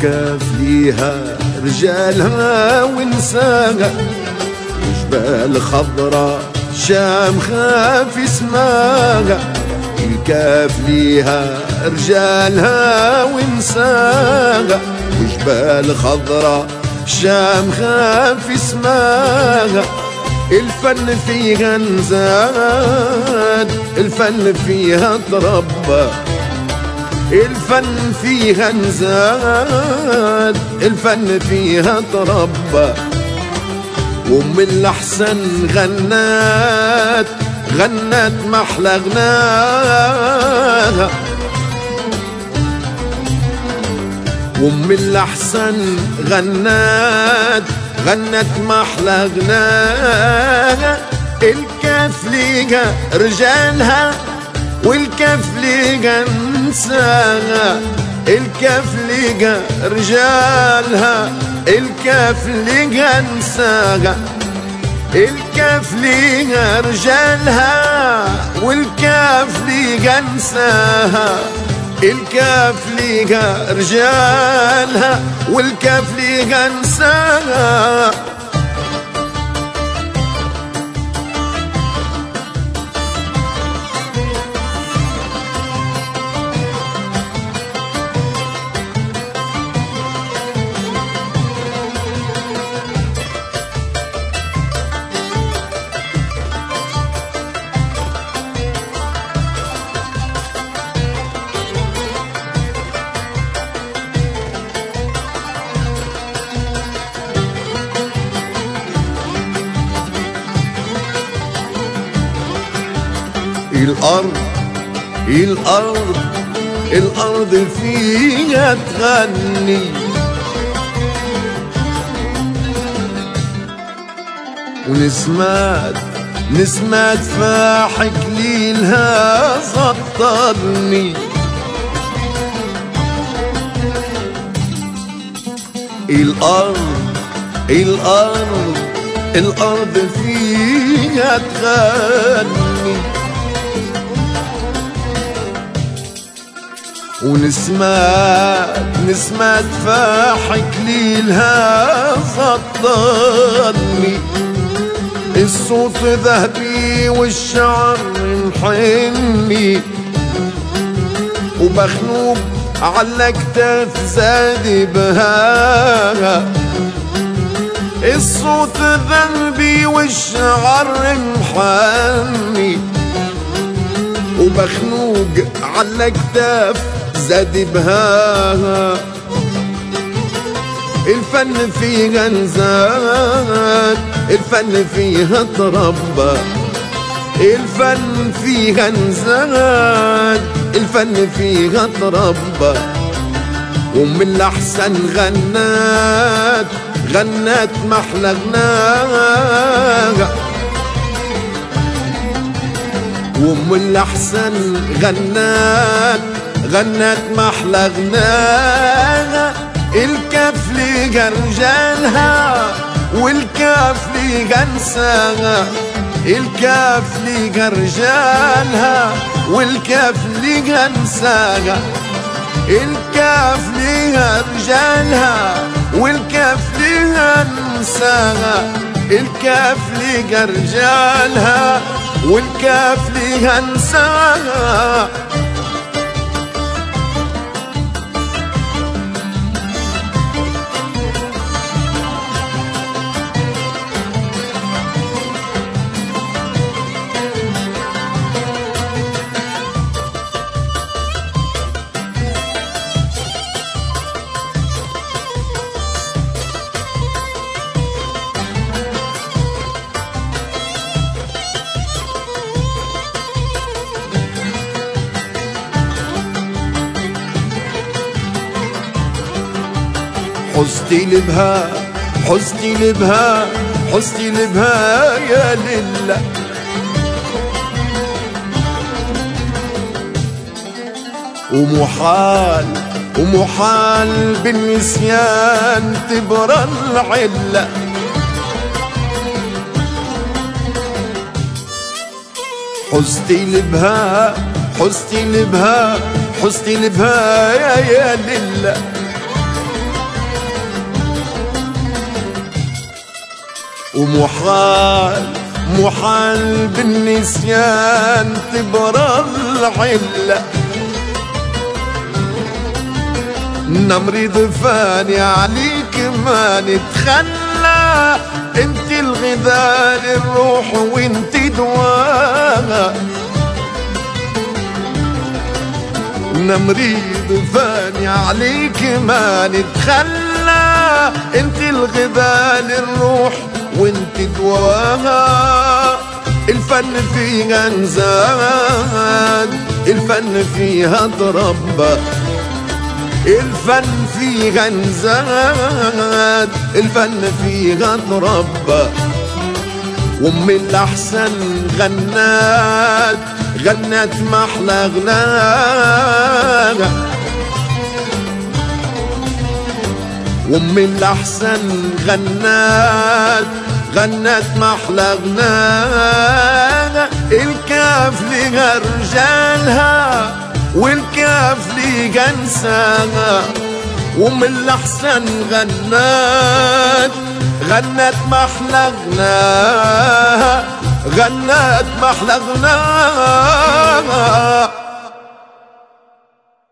الكاف ليها رجالها ونساها، وجبال خضرا شامخة في سماها. الكاف ليها رجالها ونساها، وجبال خضرا شامخة في سماها. الفن فيها نزاد، الفن فيها تربى، الفن فيها نزاد، الفن فيها تربى. وام الأحسن غنات، غنات محلى غناها. وام الأحسن غنات، غنت محلى غناها. الكاف ليها رجالها والكاف ليها نساها. الكاف ليها رجالها، الكاف ليها نساها. الكاف ليها رجالها والكاف ليها نساها. الكاف ليها رجالها والكاف ليها نساها. الأرض الأرض الأرض فيها تغني، ونسمات نسمات فاحك ليلها سطرني. الأرض الأرض الأرض فيها تغني، ونسمات نسمات فاحك ليلها سطرني. الصوت ذهبي والشعر محني، ومخنوق على كتاف زاد بهاها. الصوت ذهبي والشعر محني، ومخنوق على كتاف زاد بهاها. الفن فيها نزاد، الفن فيها تربى. الفن فيها نزاد، الفن فيها تربى. وام الأحسن غنات، غنات محلى غناها. وام الأحسن غنات، غنات محلى غناها. الكاف ليها رجالها والكاف ليها نساها. الكاف ليها رجالها والكاف ليها نساها. الكاف ليها رجالها والكاف ليها نساها. الكاف ليها رجالها والكاف ليها نساها. حزتي لبها، حزتي لبها، حزتي لبها يا لله. ومحال ومحال بالنسيان تبرى العلة. حزتي لبها، حزتي لبها، حزتي لبها يا لله. محال بالنسيان تبرى العلة. نمري ضفاني عليك ما نتخلى، انت الغذاء للروح وانت دواها. نمري ضفاني عليك ما نتخلى، انت الغذاء للروح وانت دواها. الفن فيها انزاد، الفن فيها تربى، الفن فيها انزاد، الفن فيها تربى. وام الاحسن غنت محلى غناها. وام الاحسن غنت محلى غناها. الكاف لها رجالها والكاف لها نساها. وام الاحسن غنت محلى غناها، غنت محلى غناها.